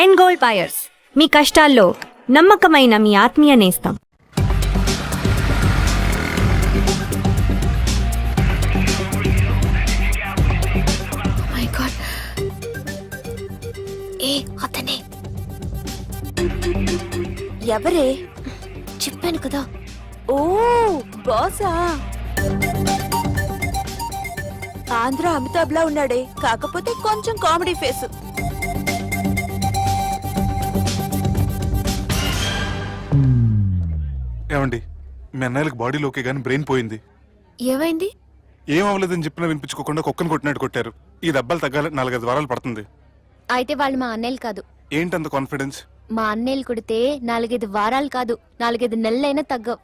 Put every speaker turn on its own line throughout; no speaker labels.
End gold buyers, మీ కష్టాల్లో నమ్మకమైన మీ ఆత్మీయ నేస్తం.
మై గాడ్, అతనే.
ఎవరే?
చెప్పాను కదా.
ఓ బాసా. ఆంధ్ర అమితాబ్ లా ఉన్నాడే, కాకపోతే కొంచెం కామెడీ ఫేస్.
ఏమండి, మీ అన్నయ్యలకు బాడీలోకే గానీ బ్రెయిన్ పోయింది.
ఏమైంది?
ఏం అవ్వలేదని చెప్పినా వినిపించుకోకుండా కుక్కను కొట్టినట్టు కొట్టారు. ఈ దెబ్బలు తగ్గాలి 4-5 వారాలు పడుతుంది.
అయితే వాళ్ళు మా అన్నయ్యలు కాదు.
ఏంటంత కాన్ఫిడెన్స్?
మా అన్నయ్యలు కొడితే 4-5 వారాలు కాదు, 4-5 నెలలైనా తగ్గవు.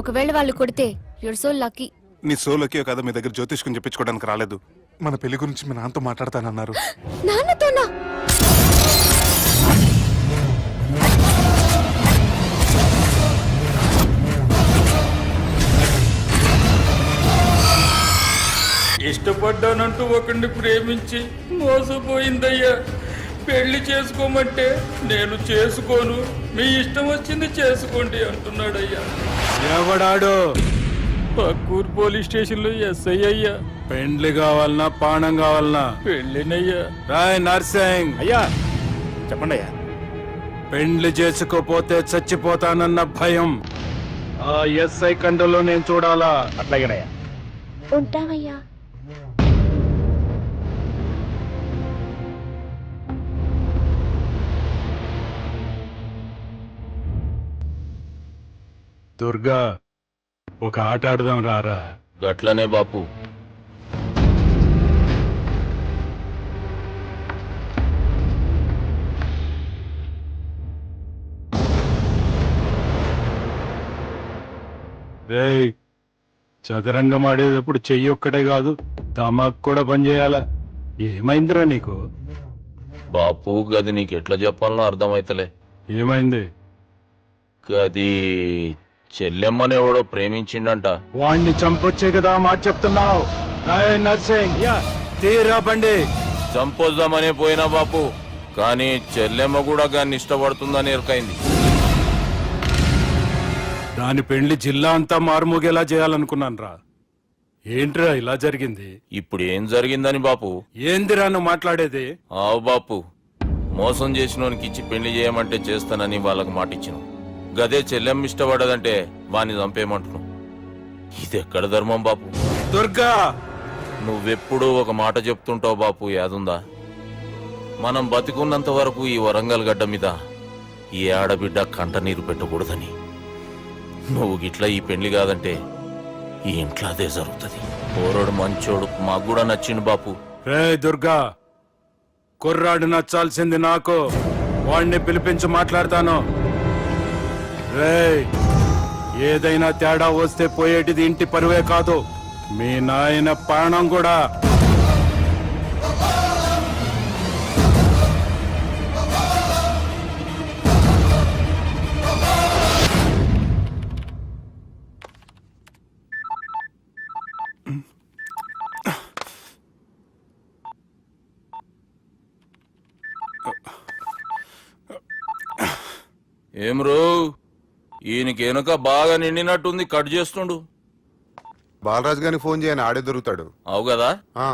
ఒకవేళ వాళ్ళు కొడితే యూర్ సో లక్కీ.
నీ సోలోకి కదా మీ దగ్గర జ్యోతిష్కుని చెప్పించుకోవడానికి రాలేదు. మన పెళ్లి గురించి మీ నాన్నతో మాట్లాడతానన్నారు.
నాన్నతోనా?
ఇష్టపడ్డానంటూ ఒకరిని ప్రేమించి మోసపోయిందయ్యా. పెళ్లి చేసుకోమంటే నేను చేసుకోను, మీ ఇష్టం వచ్చింది చేసుకోండి అంటున్నాడయ్యా.
ఎవడాడు?
పక్కూరు పోలీస్ స్టేషన్ లో ఎస్ఐ అయ్యా.
పెండ్లి కావాలనా పానం కావాలనా?
పెళ్ళినయ్యా.
రాయ్ నర్సింగ్,
అయ్యా చెప్పండి అయ్యా.
పెండ్లి చేసుకోపోతే చచ్చిపోతానన్న భయం ఆ ఎస్ఐ కండలో నేను చూడాలా?
అట్లాగేనయ్యా.
ఉంటావయ్యా.
దుర్గా, ఒక ఆట ఆడదాం రారా?
గట్లనే బాపు.
రేయ్, చదరంగం ఆడేటప్పుడు చెయ్యి ఒక్కటే కాదు, దమాక్ కూడా పనిచేయాలా? ఏమైందిరా నీకు?
బాపు గది నీకెట్లా చెప్పాలనో అర్థమైతలే.
ఏమైంది?
గది చెల్లెమ్మని ఎవడో ప్రేమించిండంట.
వాణ్ణి చంపొచ్చే కదా మాట చెప్తున్నావు? రాయ్ నర్సింగ్, తీరా బండి.
చంపొద్దామనే పోయినా బాపు, కానీ చెల్లెమ్మ కూడా గాన్ని ఇష్టపడుతుందని ఎరకైంది.
దాని పెళ్లి జిల్లా అంతా మారుమోగేలా చేయాలనుకున్నాను రా. ఏంట్రా ఇలా జరిగింది?
ఇప్పుడు ఏం జరిగిందని బాపు?
ఏందిరా నువ్వు మాట్లాడేది?
ఆవు బాపు, మోసం చేసినోనికి ఇచ్చి పెళ్లి చేయమంటే చేస్తానని వాళ్ళకు మాటిచ్చిన. గదే చెల్లెమ్మ ఇష్టపడదంటే వాణ్ణి చంపేయమంటున్నావు. ఇది ఎక్కడ ధర్మం బాపు?
దుర్గా,
నువ్వెప్పుడూ ఒక మాట చెప్తుంటావు బాపు, యాదుందా? మనం బతికున్నంత వరకు ఈ వరంగల్ గడ్డ మీద ఈ ఆడబిడ్డ కంట నీరు పెట్టకూడదని. నువ్వు గిట్లా ఈ పెళ్లి కాదంటే ఈ ఇంట్లో అదే జరుగుతుంది. పోరోడు మంచోడు, మాకు కూడా నచ్చిండు బాపు.
రే దుర్గా, కుర్రాడు నచ్చాల్సింది నాకు. వాణ్ణి పిలిపించి మాట్లాడతాను. రే, ఏదైనా తేడా వస్తే పోయేటిది ఇంటి పరువే కాదు, మీ నాయన ప్రాణం కూడా.
ఏం రో, ఈయనకి వెనుక బాగా నిండినట్టుంది, కట్ చేస్తుండు.
బాలరాజు గారికి ఫోన్ చేయని, ఆడే దొరుకుతాడు.
అవు కదా?
ఆ.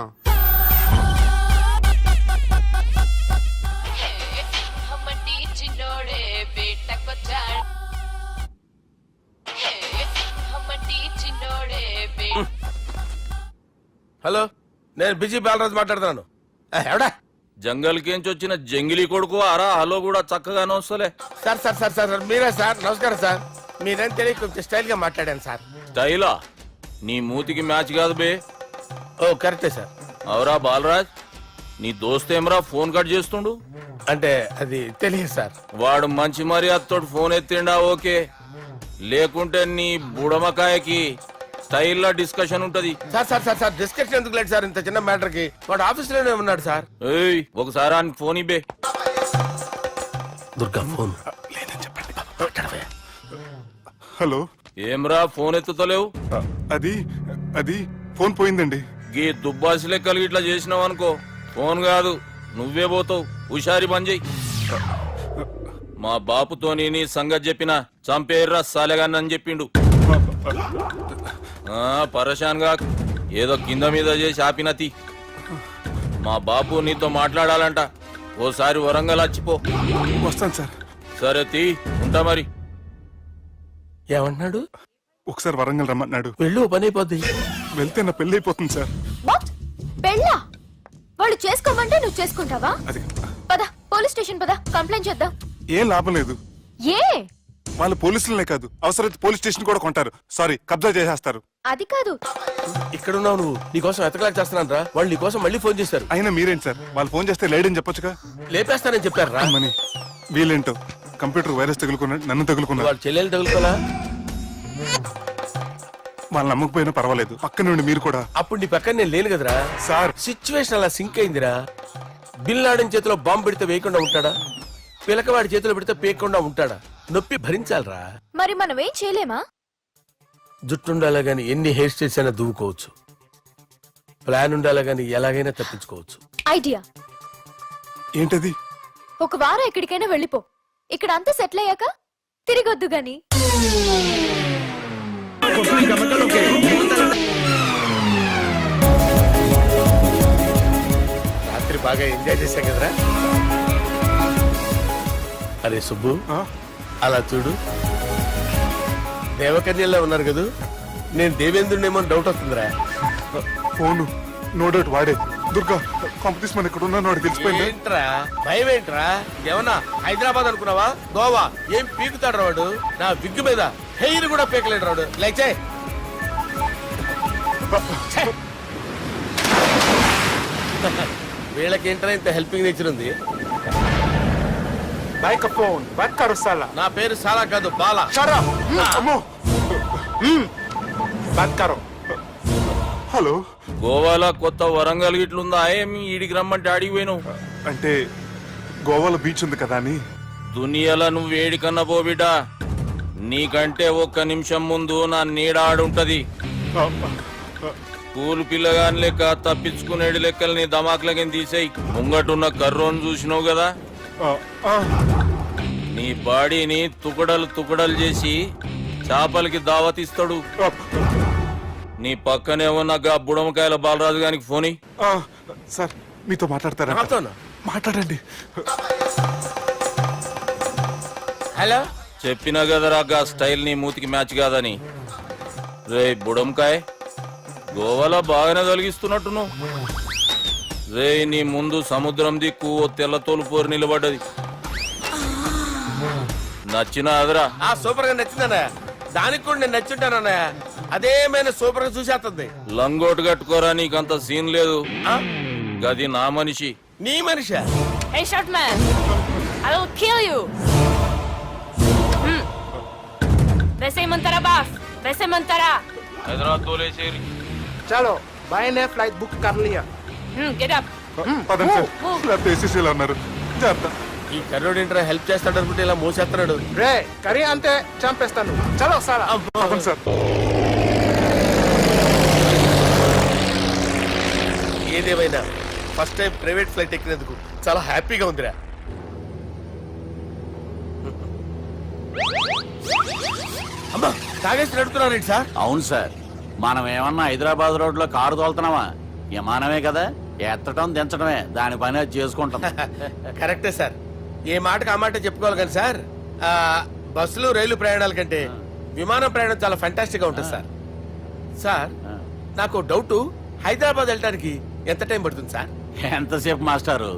హలో, నేను బిజీ బాలరాజు మాట్లాడుతున్నాను. ఎవడా?
జంగల్కేంచి వచ్చిన జంగిలీ కొడుకు అరా. హలో కూడా చక్కగానే వస్తలే.
సార్ సార్ సార్ సార్ మీరే సార్? నమస్కారం సార్. మీరేం తెలియ కొంచెం స్టైల్ గా మాట్లాడాను సార్.
స్టైలా? నీ మూతికి మ్యాచ్ కాదు బే.
ఓ కరెక్టే సార్.
అవరా బాలరాజ్, నీ దోస్త్ ఏమరా ఫోన్ కట్ చేస్తుండు?
అంటే అది తెలియదు సార్.
వాడు మంచి మర్యాదతో ఫోన్ ఎత్తిండా ఓకే, లేకుంటే నీ బుడమకాయకి స్టైల్ డిస్కషన్ ఉంటది.
Sir sir sir sir discussion ఎందుకు లేదు సార్? ఇంత చిన్న మ్యాటర్ కి వాడు ఆఫీస్ లోనే ఉన్నాడు సార్.
ఏయ్, ఒకసారి ఆయనకి ఫోన్ ఇబ్బే.
Durga phone
hello.
ఏమ్రా ఫోన్ ఎత్తుతలేవు?
అది అది ఫోన్ పోయిందండి.
గీ దుబ్బాసి లెక్కలు ఇట్లా చేసినావు అనుకో, ఫోన్ కాదు నువ్వే పోతావు. హుషారి బంజయ్. మా బాపుతోని నీ సంగతి చెప్పిన చంపేర్రా సాలెగాన్ని అని చెప్పిండు. పరేషాన్ గా ఏదో కింద మీద చేసి ఆపినతి. మా బాపు నీతో మాట్లాడాలంట. ఓసారి వరంగల్ వచ్చిపో.
వస్తాను సార్.
సరే తీ, ఉంటా మరి.
ఏమంటున్నాడు?
ఒకసారి వరంగల్ రమ్మన్నాడు.
వెళ్ళు, పని అయిపోద్ది.
వెళ్తే నా పెళ్లి అయిపోతుంది సార్.
వాట్? పెళ్ళా? వాళ్ళు చేసుకోమంటే నువ్వు చేసుకుంటావా?
అది
పద, పోలీస్ స్టేషన్ పద, కంప్లైంట్ చేద్దాం.
ఏం లాభం లేదు.
ఏ?
వాళ్ళు పోలీసులనే కాదు, అవసరమైతే పోలీస్ స్టేషన్ కూడా కొంటారు. సారీ, కబ్జా చేసేస్తారు.
అది కాదు.
ఇక్కడున్నావు నువ్వు. నీకోసం ఎతకలేక చేస్తున్నాను రా. వాళ్ళు నీకోసం మళ్ళీ ఫోన్ చేశారు.
అయినా మీరేంటి సార్, వాళ్ళు ఫోన్ చేస్తే లేడని చెప్పొచ్చుగా.
లేపేస్తానని చెప్పారు రా.
మని వీళ్ళేంటో కంప్యూటర్ వైరస్ తగులుకున్నాడు, నన్ను తగులుకున్నాడు.
వాళ్ళ చెల్లెలు తగులుకోలా?
వాళ్ళు నమ్మకపోయినా పర్వాలేదు, పక్క నుండి మీరు కూడా.
అప్పుడు నీ పక్కన నేను లేను కదరా
సార్.
సిచ్యువేషన్ అలా సింక్ అయిందిరా. బిల్ లాడన్ చేతిలో బాంబు పెడితే వేయకుండా ఉంటాడా? పిలకవాడి చేతిలో పెడితే పేయకుండా ఉంటాడా? నొప్పి భరించాలరా.
మరి మనం ఏం చేయలేమా?
జుట్టు ఉండాలా గాని ఎన్ని హెయిర్ స్టైల్స్ అయినా దువ్వుకోవచ్చు. ప్లాన్ ఉండాలా గాని ఎలాగైనా తప్పించుకోవచ్చు.
ఐడియా.
ఏంటది?
ఒక వారం ఎక్కడికైనా వెళ్ళిపో. ఇక్కడ అంతా సెటిల్ అయ్యాక తిరిగొద్దు గాని.
రాత్రి బాగా ఎంజాయ్ చేశాం కదరా. అరే సుబ్బు, అలా చూడు. దేవకన్యల్లో ఉన్నారు కదూ. నేను దేవేంద్రుడేమో డౌట్ వస్తుందిరా.
ఫోను నో డౌట్ వాడే. దుర్గా కాంపిటీషన్ మన ఇక్కడ ఉన్నాను, వాడు తెలిసిపోయింది.
ఏంట్రా భయం ఏంట్రా? ఏమన్నా హైదరాబాద్ అనుకున్నావా? గోవా ఏం పీకుతాడు వాడు. నా విగ్గు మీద హెయిర్ కూడా పీకలేడు రాడు. లైక్ వీళ్ళకేంట్రా ఇంత హెల్పింగ్ నేచర్ ఉంది.
బైక్ ఫోన్ బైక్ కరో సాలా.
నా పేరు సాలా కాదు, బాలా.
అమ్మో. బైక్ కరో. హలో.
గోవాలో కొత్త వరంగల్ గిట్లుందా? ఏమి ఈడికి రమ్మంటే ఆడికి పోయినావు?
అంటే గోవాలో బీచ్ ఉంది కదా అని.
దునియాలో నువ్వు వేడికన్నా పో బిడ్డ. నీకంటే ఒక్క నిమిషం ముందు నా నీడ ఆడుంటది. స్కూల్ పిల్లగాని లెక్క తప్పించుకునేడు లెక్కలు నీ దమాకులకి తీసేయి. ముంగటున్న కర్రోని చూసినావు కదా, నీ బాడీని తుకడలు తుకడలు చేసి చేపలకి దావతిస్తాడు. నీ పక్కనే ఉన్న గా బుడమకాయల బాలరాజు గారికి ఫోని.
సార్ మీతో మాట్లాడతారా? మాట్లాడండి.
హలో.
చెప్పినా కదరా గా స్టైల్ నీ మూతికి మ్యాచ్ కాదని. రే బుడంకాయ్, గోవాలో బాగానే తొలగిస్తున్నట్టు నువ్వు. రే నీ ముందు సముద్రం దిక్కు ఓ తెల్ల తోలుపోరు నిలబడ్డది. నచ్చినా అదరా?
సూపర్ గా నచ్చిందన్నా. దానికి కూడా నేను నచ్చుంటానన్నా. అదేమైనా సూపర్ గా చూసేస్తుంది.
లంగోటు కట్టుకోరా, నీకంత సీన్ లేదు. గది నా మనిషి.
నీ Manisha?
Hey, short man! I will kill you! वैसे ही मंतरा बाफ, वैसे मंतरा.
హైదరాబాద్ తోలేసేరి.
चलो भाई ने फ्लाइट बुक कर लिया.
Get up.
పదండి సార్, లేకపోతే ఏసీసీలో ఉన్నారు. జాగ్రత్త.
ఈ కర్రోడు ఏంట్రా హెల్ప్ చేస్తాడు అనుకుంటే ఇలా మోసేస్తున్నాడు.
రే కరీ అంతే చంపేస్తాను. చలో సారా.
పదండి సార్.
ఏదేమైనా ఫస్ట్ టైం ప్రైవేట్ ఫ్లైట్ ఎక్కినందుకు చాలా హ్యాపీగా ఉందిరా. అమ్మా తాగేసి నడుపుతున్నారేంటి సార్?
అవును సార్, మనం ఏమన్నా హైదరాబాద్ రోడ్ లో కారు తోలుతున్నావా? విమానమే కదా, ఎత్తడం దించడమే దాని పని అది చేసుకుంటాం.
కరెక్టే సార్. ఏ మాటకు ఆ మాట చెప్పుకోవాలి కానీ సార్, బస్సులు రైలు ప్రయాణాల కంటే విమానం ప్రయాణం చాలా ఫంటాస్టిక్ గా ఉంటుంది సార్. సార్ నాకు డౌట్, హైదరాబాద్ వెళ్ళడానికి ఎంత టైం పడుతుంది సార్?
ఎంతసేపు మాస్టారు,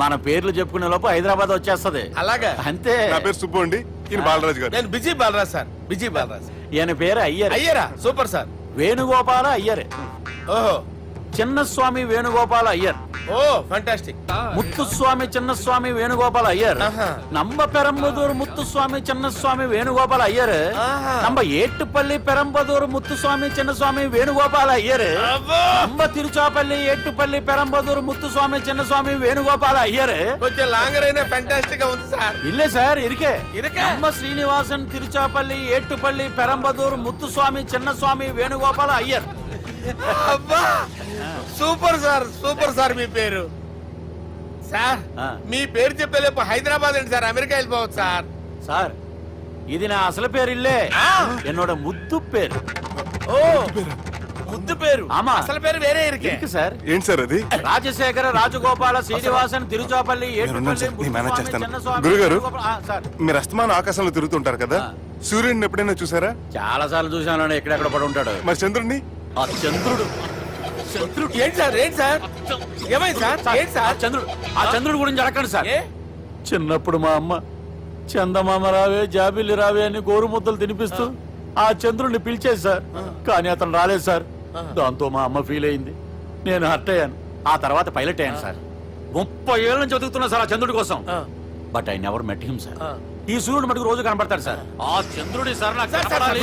మన పేర్లు చెప్పుకునే లోపు హైదరాబాద్ వచ్చేస్తది.
అలాగా?
అంతే.
నా పేరు సుబ్బు అండి, ఈయన బాలరాజు గారు.
నేను busy Balaraj sir. Busy Balaraj.
ఈయన పేరు అయ్యర్.
అయ్యరా? Super sir.
వేణుగోపాల అయ్యర్.
ఓహో.
చిన్నస్వామి వేణుగోపాల అయ్యర్.
ఓ ఫంటాస్టిక్.
ముత్తుస్వామి చిన్నస్వామి వేణుగోపాల అయ్యర్. நம்ம பெரம்பதூர் முத்துசுவாமி சின்னசுவாமி வேணுகோபால ஐயர். நம்ம ஏட்டுப்பள்ளி பெரம்பதூர் முத்துசுவாமி சின்னசுவாமி வேணுகோபால ஐயர். நம்ம తిరుచాపల్లి ఏట్టుపల్లి పెరంబదూర్ ముత్తుస్వామి చిన్నస్వామి వేణుగోపాల అయ్యర్.
కొంచెం లాంగర్ అయినా ఫంటాస్టిక్ గా ఉంది సార్.
ఇల్లే సార్ ఇరికే.
ఇరికే.
நம்ம శ్రీనివాసన్ తిరుచాపల్లి ఏట్టుపల్లి పెరంబదూర్ ముత్తుస్వామి చిన్నస్వామి వేణుగోపాల అయ్యర్.
అబ్బా సూపర్ సార్, సూపర్ సార్ మీ పేరు. సార్
ఆ.
మీ పేరు చెప్పేలేపు హైదరాబాద్ ఏంటి సార్, అమెరికా వెళ్ళిపోవచ్చు సార్.
సార్ ఇది నా అసలు పేరు ఇల్లే என்னோட ముద్దు పేరు.
ఓ ముద్దు పేరు,
ఆమా.
అసలు పేరు వేరే ఇరికే.
ఇருக்கு సార్
ఏంటి సార్ అది?
రాజశేఖర రాజగోపాల శ్రీనివాసన్ తిరుచాపల్లి
మీరున్నారు సార్, నేను మేనేజ్ చేస్తాను.
చిన్నస్వామి,
గురుగారు.
వేణుగోపాల- సార్
మీరు అస్తమానం ఆకాశంలో తిరుగుతుంటారు కదా, సూర్యుడిని ఎప్పుడైనా చూసారా?
చాలా సార్లు చూసాను ఎక్కడెక్కడ పడి ఉంటాడు.
మరి చంద్రుడిని?
ఆ చంద్రుడు
ఏంటి సార్, ఏంటి సార్, ఏమైంది సార్, ఏంటి సార్?
ఆ చంద్రుడు గురించి అడగండి సార్.
ఏ?
చిన్నప్పుడు మా అమ్మ చందమామ రావే జాబిల్లి రావే అని గోరు ముద్దలు తినిపిస్తూ ఆ చంద్రుడిని పిలిచేది సార్. కానీ అతను రాలేదు సార్. దాంతో మా అమ్మ ఫీల్ అయింది, నేను హర్ట్ అయ్యాను. ఆ తర్వాత పైలట్ అయ్యాను సార్. 30 ఏళ్ళ నుంచి చదువుతున్నా సార్ ఆ చంద్రుడి కోసం. But I never met him sir. ఈ సూర్యుడు మటుకు రోజు కనబడతాడు సార్. ఆ చంద్రుడి సార్ నాకు కనపడాలి.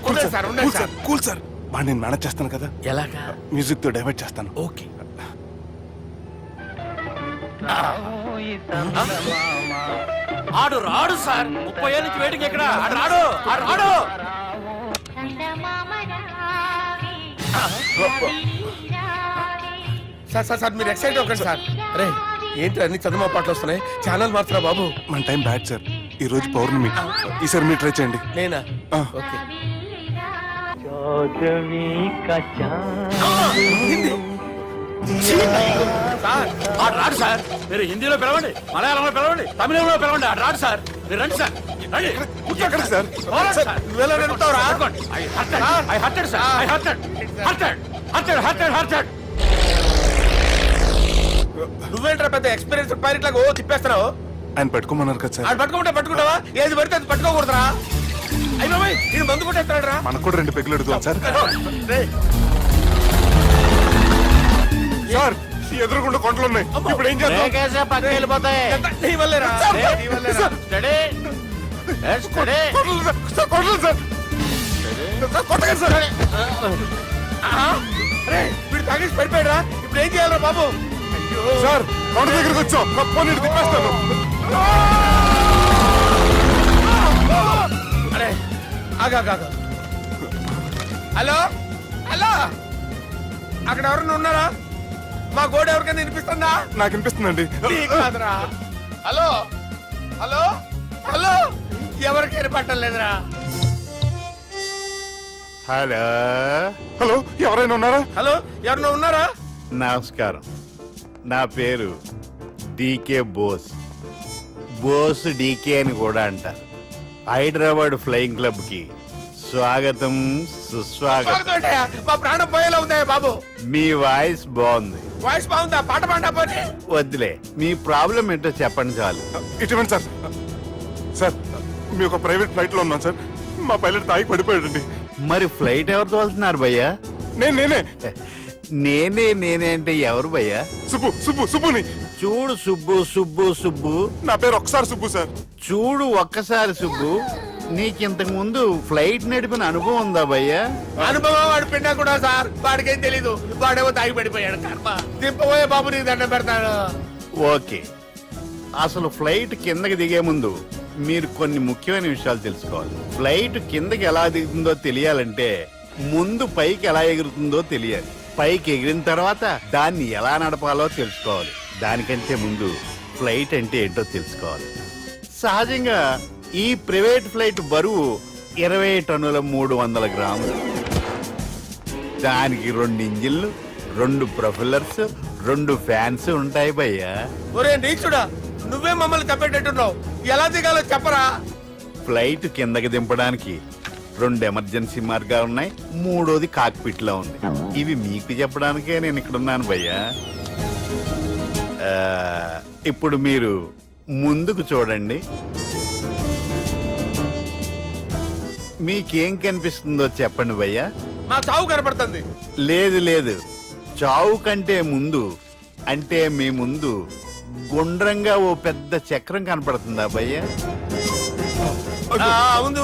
ఉండండి సార్, ఉండండి సార్.
కూల్ సార్, వాడిని నేను మేనేజ్ చేస్తాను కదా,
ఎలాగా?
మ్యూజిక్ తో డైవర్ట్ చేస్తాను.
ఓకే.
ఆడు రాడు సార్. 30 ఏళ్ళ నుంచి వెయిటింగ్ ఎక్కడ? ఆడు రాడు, ఆడు రాడు.
సార్ సార్ సార్ మీరు ఎక్సైట్ అవ్వకండి సార్. అరే ఏంటి అన్ని చదువు పాటలు వస్తున్నాయి, ఛానల్ మార్చరా బాబు.
మన టైం బ్యాడ్ సార్, ఈ రోజు పౌర్ణమి. ఈసారి మీరు ట్రై చేయండి.
నేనా?
ఆ.
ఓకే. సార్
ఆడు రాడు సార్. మీరు హిందీలో పిలవండి, మలయాళంలో పిలవండి, తమిళంలో పిలవండి. ఆడు రాడు సార్. మీరు రండి సార్, రండి.
ఎక్కడికి సార్?
పోరాడు సార్.
నువ్వెలా నడుపుతావురా?
పట్టుకోండి. I hurted, sir. I hurted.
నువ్వేంట్రా పెద్ద ఎక్స్పీరియన్స్ పైరెట్ లాగా ఓ తిప్పేస్తున్నావు?
ఆయన పెట్టుకోమన్నారు కదా సార్.
ఆడు పట్టుకుంటావా? ఏది పడితే అది పట్టుకోకూడదురా. అయ్యి బాబాయ్ ఇది మందు కొట్టేస్తాడు రా.
మనకు కూడా 2 పెగ్గులు అడుగుతాం సార్. సార్ ఎదురుగుండా కొండలు ఉన్నాయి, ఇప్పుడు ఏం చేద్దాం?
బ్రేకేసే పక్కకి వెళ్ళిపోతాయి.
నీ వల్లేరా? నీ వల్లేరా?
Steady. Let's steady.
Kondalu sir, sir, Kondalu sir. Sir, కొట్టకండి సార్.
అరే వీడు తాగేసి పడిపోయాడురా, ఇప్పుడు ఏం చేయాలరా బాబు?
సార్ కొండ దగ్గరికి వచ్చాం, పోనీ ఇటు తిప్పేస్తాను.
అరే ఆగా. హలో హలో, అక్కడ ఎవరన్నా ఉన్నారా? మా గోడ ఎవరికైనా వినిపిస్తుందా?
నాకు వినిపిస్తుందండి.
నీకు కాదురా. హలో హలో హలో, ఎవరికైనా పట్టలేదురా.
హలో
హలో, ఎవరైనా ఉన్నారా?
హలో ఎవరన్నా ఉన్నారా?
నమస్కారం, నా పేరు డీకే బోస్. బోస్ డీకే అని కూడా అంటారు. హైదరాబాద్ ఫ్లయింగ్ క్లబ్ కి స్వాగతం సుస్వాగతం.
ఏంటయ్యా? మా ప్రాణం పోయేలా ఉందయ్యా బాబు.
మీ వాయిస్ బాగుంది.
వాయిస్ బాగుందా? పాట పాడా పోనీ.
వద్దులే, మీ ప్రాబ్లం ఏంటో చెప్పండి చాలు.
ఇటువంటి సార్, సార్ మీ ఒక ప్రైవేట్ ఫ్లైట్ లో ఉన్నాం సార్, మా పైలట్ తాగి పడిపోయాడండి.
మరి ఫ్లైట్ ఎవరు తోలుతున్నారు భయ్యా?
నేనే
నేనే అంటే ఎవరు భయ్యా?
సుబ్బుని.
చూడు సుబ్బు,
నా పేరు ఒకసారి సుబ్బు సార్.
చూడు ఒక్కసారి సుబ్బు, నీకింతకు ముందు ఫ్లైట్ నడిపిన అనుభవం ఉందా భయ్యా?
అనుభవం వాడు పిన్నా కూడా సార్, వాడికేం తెలీదు. వాడేమో తాగి పడిపోయాడు. కర్మ దింపబోయే బాబు నీకు దండం పెడతాడు.
ఓకే, అసలు ఫ్లైట్ కిందకి దిగే ముందు మీరు కొన్ని ముఖ్యమైన విషయాలు తెలుసుకోవాలి. ఫ్లైట్ కిందకి ఎలా దిగుతుందో తెలియాలంటే ముందు పైకి ఎలా ఎగురుతుందో తెలియాలి. పైకి ఎగిరిన తర్వాత దాన్ని ఎలా నడపాలో తెలుసుకోవాలి. దానికంటే ముందు ఫ్లైట్ అంటే ఏంటో తెలుసుకోవాలి. సహజంగా ఈ ప్రైవేట్ ఫ్లైట్ బరువు 20 టన్నుల 300 గ్రాములు. దానికి 2 ఇంజిన్లు, 2 ప్రొపెల్లర్స్, 2 ఫ్యాన్స్ ఉంటాయి భయ్యా.
ఒరే నీచుడా, నువ్వే మమ్మల్ని తప్పేటట్టున్నావు. ఎలా దిగాలో చెప్పరా?
ఫ్లైట్ కిందకి దింపడానికి 2 ఎమర్జెన్సీ మార్గాలు ఉన్నాయి, 3వది కాక్పిట్ లో ఉంది. ఇవి మీకు చెప్పడానికే నేను ఇక్కడ ఉన్నాను భయ్యా. ఇప్పుడు మీరు ముందుకు చూడండి. మీకేం కనిపిస్తుందో చెప్పండి భయ్యా.
మా చావు కనపడుతుంది.
లేదు, చావు కంటే ముందు, అంటే మీ ముందు గుండ్రంగా ఓ పెద్ద చక్రం కనపడుతుందా భయ్యా?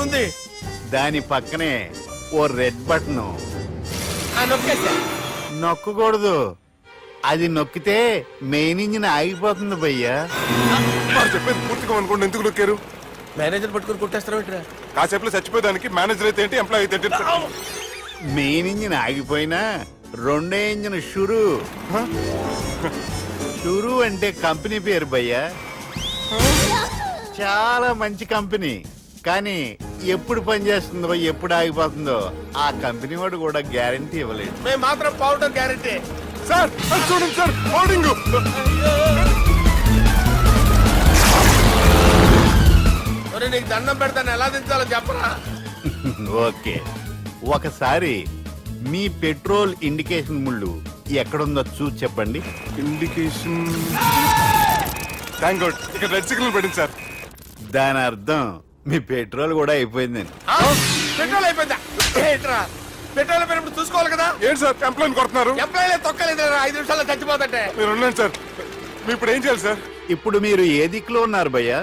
ఉంది.
దాని పక్కనే ఓ రెడ్ బటన్. నొక్కకూడదు, అది నొక్కితే మెయిన్ ఇంజిన్ ఆగిపోతుంది భయ్యా.
చెప్పేది పూర్తిగా అనుకోండి, ఎందుకు నొక్కారు?
మేనేజర్ పట్టుకుని కొట్టేస్తారా?
కాసేపులో చచ్చిపోయేదానికి మేనేజర్ అయితే ఏంటి, ఎంప్లాయ్ అయితే ఏంటి?
మెయిన్ ఇంజిన్ ఆగిపోయినా రెండో ఇంజిన్ షురు. షురు అంటే కంపెనీ పేరు భయ్యా. చాలా మంచి కంపెనీ, కానీ ఎప్పుడు పనిచేస్తుందో ఎప్పుడు ఆగిపోతుందో ఆ కంపెనీ వాడు కూడా గ్యారంటీ ఇవ్వలేడు.
మేము మాత్రం పౌడర్ గ్యారెంటీ.
సార్ అది చూడండి సార్, హోర్డింగ్.
నీకు దండం పెడతాను, ఎలా దించాలో చెప్పరా?
ఓకే, ఒకసారి మీ పెట్రోల్ ఇండికేషన్ ముళ్ళు ఎక్కడుందో చూసి చెప్పండి.
ఇండికేషన్. థ్యాంక్ గాడ్, ఇక్కడ రెడ్ సిగ్నల్ పడింది సార్.
దాని అర్థం మీ పెట్రోల్ కూడా అయిపోయిందండి.
పెట్రోల్ అయిపోయిందా? ఏంట్రా పెట్రోల్ అయిపోయినప్పుడు చూసుకోవాలి కదా.
ఏంటి సార్ ఎంప్లాయ్ కొడుతున్నారు?
ఎంప్లాయీ తొక్కలేదు, 5 నిమిషాల్లో చచ్చిపోతుంటే.
మీరు ఉండండి సార్, మీరు ఇప్పుడు ఏం చేయాలి సార్?
ఇప్పుడు మీరు ఏ దిక్కులో ఉన్నారు భయ్యా?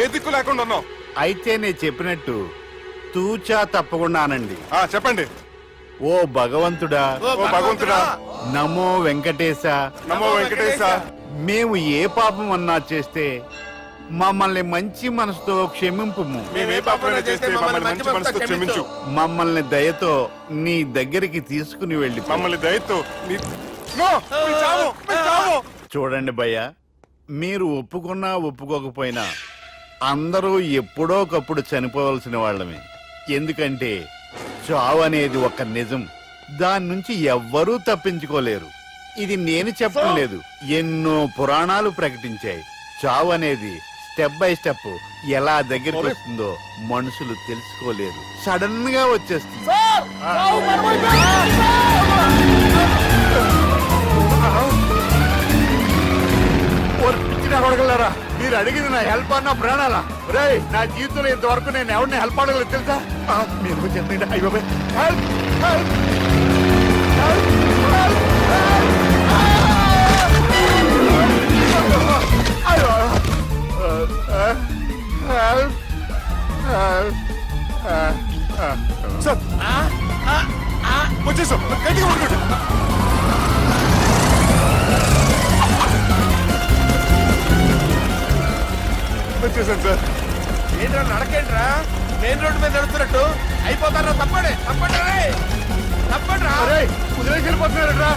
ఏ దిక్కు లేకుండా ఉన్నాం.
అయితే నేను చెప్పినట్టు తూచా తప్పకుండా అనండి.
చెప్పండి.
ఓ భగవంతుడా,
ఓ భగవంతుడా,
నమో వెంకటేశ,
నమో వెంకటేశ.
మేము ఏ పాపం అన్నా చేస్తే మమ్మల్ని మంచి మనసుతో క్షమింపుము.
మేమే పాపమైనా చేస్తే మమ్మల్ని మంచి మనసుతో క్షమించు.
మమ్మల్ని దయతో నీ దగ్గరికి తీసుకుని వెళ్ళి
మమ్మల్ని దయతో నో, మీ చావు, మీ చావు.
చూడండి భయ్య, మీరు ఒప్పుకున్నా ఒప్పుకోకపోయినా అందరూ ఎప్పుడో ఒకప్పుడు చనిపోవలసిన వాళ్ళమే. ఎందుకంటే చావు అనేది ఒక నిజం, దాని నుంచి ఎవ్వరూ తప్పించుకోలేరు. ఇది నేను చెప్పడం లేదు, ఎన్నో పురాణాలు ప్రకటించాయి. చావు అనేది స్టెప్ బై స్టెప్ ఎలా దగ్గరికి వస్తుందో మనుషులు తెలుసుకోలేరు, సడన్ గా వచ్చేస్తుంది. కొడగలరా, మీరు అడిగింది నా హెల్ప్ అన్న ప్రాణాలా? రే, నా జీవితంలో ఇంతవరకు నేను ఎవరిని హెల్ప్ అడగలేదు తెలుసా? మీరు చెప్పండి. అయ్యో హెల్ప్, హెల్ప్,
సార్ వచ్చేసాం, గట్టిగా పట్టుకోండి. వచ్చేసాను సార్.
ఏంట్రా నడకేంట్రా, మెయిన్ రోడ్డు మీద నడుస్తున్నట్టు అయిపోతారా? తప్పండి, తప్పండి రే, తప్పండి రా.
వదిలేసి వెళ్ళిపోతున్నారట్రా.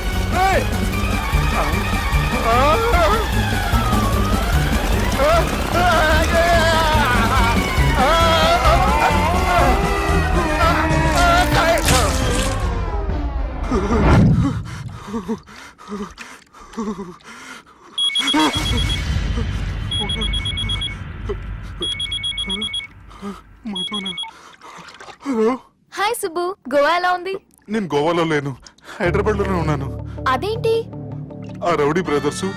హాయ్ సుబ్బు, గోవా ఎలా ఉంది?
నేను గోవాలో లేను, హైదరాబాద్ లోనే ఉన్నాను.
అదేంటి?
ఆ రౌడీ బ్రదర్స్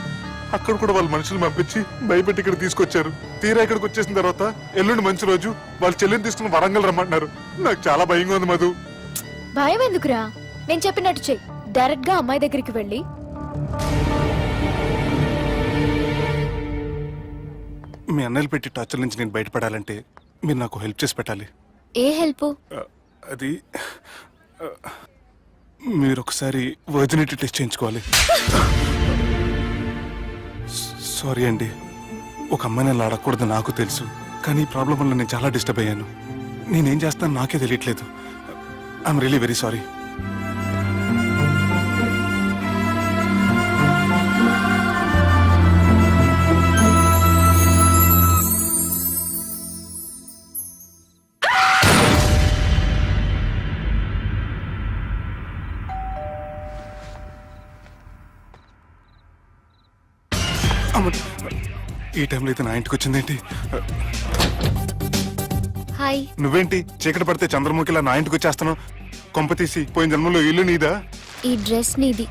అక్కడ కూడా వాళ్ళ మనుషులు పంపించి భయపెట్టి ఇక్కడ తీసుకొచ్చారు. తీరా ఇక్కడికి వచ్చేసిన తర్వాత ఎల్లుండి మంచి రోజు వాళ్ళ చెల్లిని తీసుకుని వరంగల్ రమ్మంటున్నారు. నాకు చాలా భయంగా ఉంది మధు.
భయం ఎందుకురా, నేను చెప్పినట్టు చెయ్యి. డైరెక్ట్ గా అమ్మాయి దగ్గరికి వెళ్ళి
మీ అన్నయ్యలు పెట్టి టార్చర్ నుంచి నేను బయటపడాలంటే మీరు నాకు హెల్ప్ చేసి పెట్టాలి.
ఏ హెల్ప్?
అది మీరు ఒకసారి వర్జినిటీ టెస్ట్ చేయించుకోవాలి. సారీ అండి, ఒక అమ్మాయిని అలా అడగకూడదు నాకు తెలుసు, కానీ ఈ ప్రాబ్లం వల్ల నేను చాలా డిస్టర్బ్ అయ్యాను. నేనేం చేస్తాను నాకే తెలియట్లేదు. I'm really very sorry. ఈ టైంలో అయితే నా ఇంటికి వచ్చిందేంటి?
హాయ్.
నువ్వేంటి చీకటి పడితే చంద్రముఖిలా నా ఇంటికి వచ్చేస్తాను? కొంప తీసి పోయిన జన్మలో ఇల్లు నీదా?
ఈ డ్రెస్ నీది.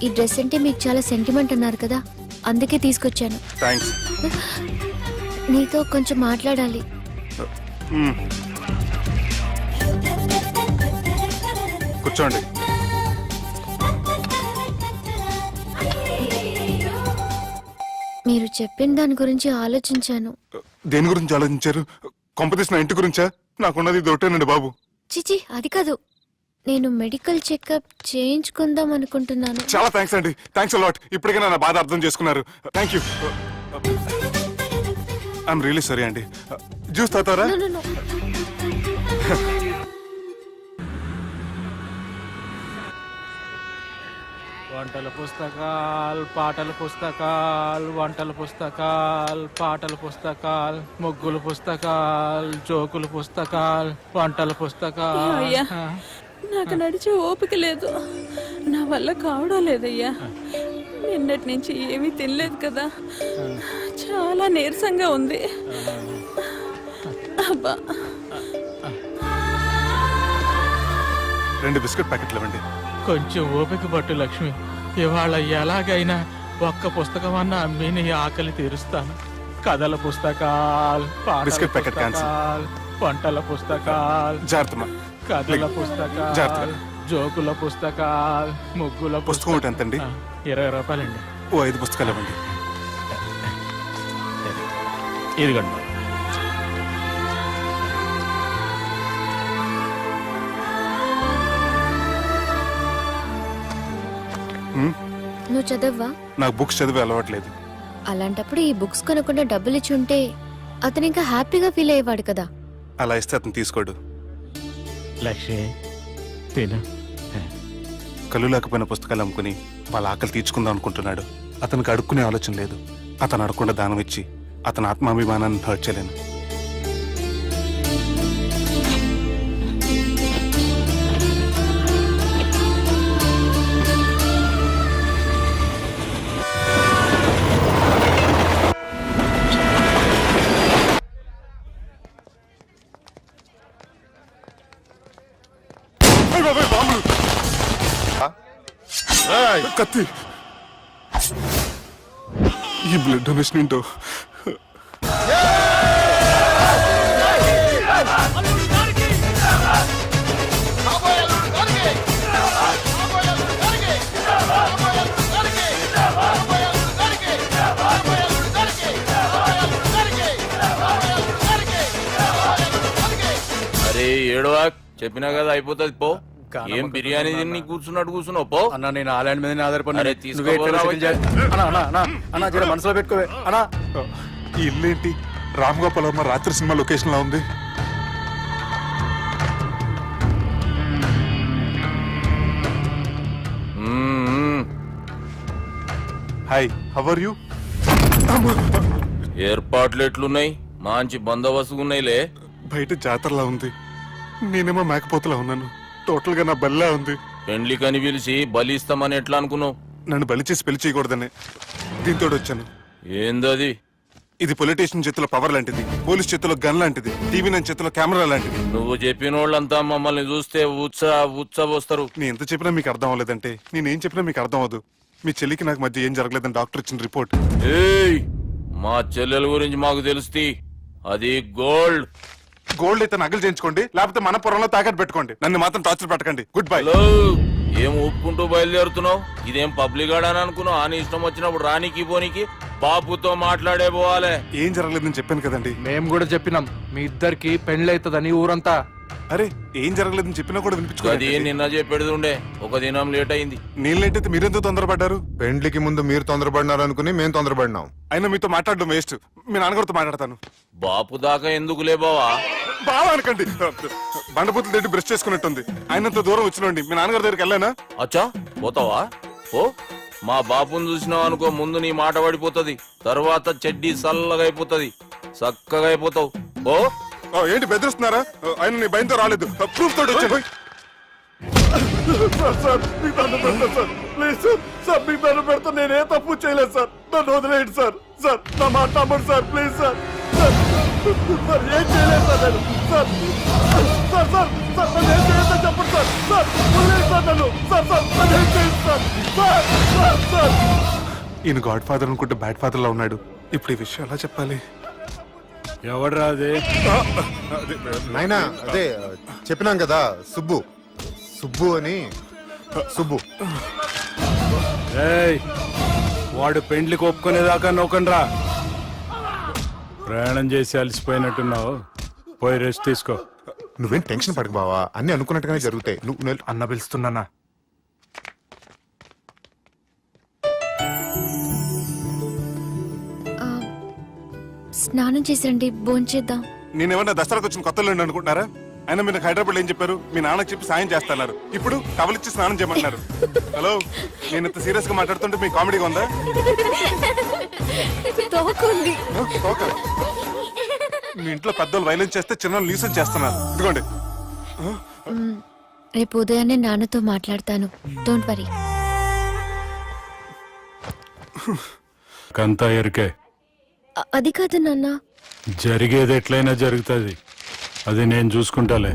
ఈ డ్రెస్ అంటే మీకు చాలా సెంటిమెంట్ అన్నారు కదా, అందుకే తీసుకొచ్చాను.
థ్యాంక్స్.
నీతో కొంచెం మాట్లాడాలి.
కూర్చోండి.
మీరు చెప్పిన దాని గురించి ఆలోచించాను.
దేని గురించి ఆలోచించారు? కొంపతీసి నా ఇంటి గురించా? నాకున్నది దొట్టేనండి బాబు.
చిచి, అది కాదు. నేను మెడికల్ చెకప్ చేయించుకుందాం అనుకుంటున్నాను.
చాలా థ్యాంక్స్ అండి, థ్యాంక్స్ అలాట్. ఇప్పటికైనా నా బాధ అర్థం చేసుకున్నారు. Thank you. I'm really sorry అండి. జ్యూస్ తాతారా?
No, no, no.
వంటల పుస్తకాలు, పాటల పుస్తకాలు, వంటల పుస్తకాలు, పాటల పుస్తకాలు, ముగ్గుల పుస్తకాలు, జోకుల పుస్తకాలు, వంటల పుస్తకాలు.
అయ్యా నాకు నడిచే ఓపిక లేదు, నా వల్ల కావడం లేదయ్యా. నిన్నటి నుంచి ఏమీ తినలేదు కదా, చాలా నీరసంగా ఉంది. అబ్బా
2 బిస్కెట్ ప్యాకెట్లు ఇవ్వండి.
కొంచెం ఓపిక పట్టు లక్ష్మి. ఇవాళ ఎలాగైనా ఒక్క పుస్తకం అన్న అమ్మి నీ ఆకలి తీరుస్తాను. కథల పుస్తకాలు, పాటల
బిస్కెట్ ప్యాకెట్ క్యాన్సిల్.
పుస్తకాలు, వంటల పుస్తకాలు,
జాగ్రత్త.
కథల పుస్తకాలు,
జాగ్రత్తగా.
జోకుల పుస్తకాలు, ముగ్గుల
పుస్తకం ఒకటి ఎంతండి?
20 రూపాయలండి.
ఓ 5 పుస్తకాలు ఇవ్వండి.
ఇదిగండి.
నువ్వు చదవ్వా?
నాకు బుక్స్ చదివే అలవాట్లేదు.
అలాంటప్పుడు ఈ బుక్స్ కొనకుండా డబ్బులు ఇచ్చి ఉంటే అతను ఇంకా హ్యాపీగా ఫీల్ అయ్యేవాడు కదా.
అలా ఇస్తే అతను తీసుకోడు.
లక్ష్మి తిను.
కళ్ళు లేకపోయిన పుస్తకాలు అమ్ముకుని వాళ్ళ ఆకలి తీర్చుకుందాం అనుకుంటున్నాడు. అతనికి అడుక్కునే ఆలోచన లేదు. అతను అడగకుండా దానం ఇచ్చి అతని ఆత్మాభిమానాన్ని హర్ట్ చేయలేను. కత్తి. ఈ బ్లడ్ డొనేషన్ ఏంటో.
అరే ఏడవా, చెప్పినా కదా అయిపోతుంది పో. ఏం బిర్యానీ తిని కూర్చున్నావు పో.
అన్న నేను ఆలాండ్ మీద ఆధారపడి
అరే
మనసులో పెట్టుకోవే అన్నా.
ఈ ఇల్లేంటి రామ్ గోపాల్ వర్మ రాత్రి సినిమా లొకేషన్ లా ఉంది. Hi, how are you?
ఏర్పాట్లు ఎట్లున్నాయి? మంచి బందోబస్తు ఉన్నాయిలే.
బయట జాతరలా ఉంది, నేనేమో మేకపోతలా ఉన్నాను. టోటల్ గా నా బల్లా ఉంది.
పెండ్లి కని పిలిచి బలి ఇస్తామని ఎట్లా అనుకున్నావు?
నన్ను బలి చేసి పెళ్లి చేయకూడదని దీంతో వచ్చాను.
ఏందది?
ఇది పొలిటీషియన్ చేతిలో పవర్ లాంటిది, పోలీస్ చేతిలో గన్ లాంటిది, టీవీ నన్ను చేతిలో కెమెరా లాంటిది.
నువ్వు చెప్పిన వాళ్ళంతా మమ్మల్ని చూస్తే ఉత్సవస్తారు.
నేను ఎంత చెప్పినా మీకు అర్థం అవ్వలేదంటే నేనేం చెప్పినా మీకు అర్థం అవ్వదు. మీ చెల్లికి నాకు మధ్య ఏం జరగలేదని డాక్టర్ ఇచ్చిన రిపోర్ట్.
ఏయ్, మా చెల్లెల గురించి మాకు తెలుస్తుంది. అది గోల్డ్.
గోల్డ్ అయితే నగలు చేయించుకోండి, లేకపోతే మన పొరంలో తాకట్టు పెట్టుకోండి. నన్ను మాత్రం టార్చర్ పెట్టకండి. Good bye.
హలో, ఏం ఒప్పుకుంటూ బయలుదేరుతున్నావు? ఇదేం పబ్లిక్ ఆడని అనుకున్నావు? అని ఇష్టం వచ్చినప్పుడు రానికి పోనీకి బాపుతో మాట్లాడే పోవాలి.
ఏం జరగలేదని చెప్పాను కదండి.
మేము కూడా చెప్పినాం మీ ఇద్దరికి పెళ్ళైతుందని ఊరంతా.
అరే ఏం జరగలేదని చెప్పినా కూడా
అది
వినిపించుకోండి.
నిన్న చెప్పేది ఉండే, ఒక దినం లేట్ అయింది.
నేను లేట్ అయితే మీరెందుకు తొందరపడ్డారు?
పెండ్లికి ముందు మీరు తొందరపడినారు అనుకుని మేము తొందరపడినాం.
అయినా మీతో మాట్లాడడం వేస్ట్. మీ నాన్నగారితో మాట్లాడతాను.
బాపు దాకా ఎందుకులే బావా?
బావా అనకండి, బండబూతులు తిట్టి బ్రష్ చేసుకున్నట్టుంది. ఆయనంత దూరం వచ్చినండి. మీ నాన్నగారి దగ్గరికి వెళ్ళానా?
అచ్చా, పోతావా? ఓ, మా బాపుని చూసినావు అనుకో, ముందు నీ మాట పడిపోతుంది, తర్వాత చెడ్డీ చల్లగా అయిపోతుంది, చక్కగా అయిపోతావు. ఓ
ఏంటి బెదిరిస్తున్నారా? ఆయన నీ భయంతో రాలేదు, ప్రూఫ్ తోటి వచ్చాను.
పెడతా నేనే తప్పు చేయలేదు సార్. నన్ను వదిలేయండి సార్. సార్ నా మాట నమ్మండి సార్. Please sir. సార్ ఏం చేయలేదు సార్ నేను. సార్ సార్ సార్ సార్ నన్ను ఏం చేయలేదని చెప్పండి సార్. సార్ వదిలేయండి సార్ నన్ను. సార్ సార్ నన్ను ఏం చేయండి సార్. Sir sir sir.
ఈయన గాడ్ ఫాదర్ అనుకుంటే బ్యాడ్ ఫాదర్ లా ఉన్నాడు. ఇప్పుడు ఈ విషయం ఎలా చెప్పాలి?
ఎవడ్రా అదే?
నాయనా అదే చెప్పినాం కదా, సుబ్బు. సుబ్బు అని. సుబ్బు.
ఏయ్, వాడు పెండ్లికి ఒప్పుకునేదాకా నోకండ్రా. ప్రయాణం చేసి అలసిపోయినట్టున్నావు, పోయి రెస్ట్ తీసుకో.
నువ్వేం టెన్షన్ పడకు బావా, అన్ని అనుకున్నట్టుగానే జరుగుతాయి. నువ్వు
అన్న పిలుస్తున్నానా?
స్నానం చేసి రండి, భోంచేద్దాం.
నేనేమన్నా దసరాకు వచ్చిన కొత్తలో అనుకుంటున్నారా? అయినా మీరు హైదరాబాద్ ఏం చెప్పారు? మీ నాన్నకి చెప్పి సాయం చేస్తున్నారు, ఇప్పుడు కవలిచ్చి స్నానం చేయమంటున్నారు. హలో, నేను ఇంత సీరియస్ గా మాట్లాడుతుంటే మీ కామెడీగా ఉందా?
తోకుంది.
ఓకే. మీ ఇంట్లో పెద్దలు వైలెన్స్ చేస్తే చిన్న లీసన్ చేస్తున్నారు. ఇదిగోండి.
రేపు ఉదయాన్నే నాన్నతో మాట్లాడతాను. Don't worry.
కంతా ఎరికే,
అది కాదు నాన్న.
జరిగేది ఎట్లయినా జరుగుతుంది, అది నేను చూసుకుంటాలే.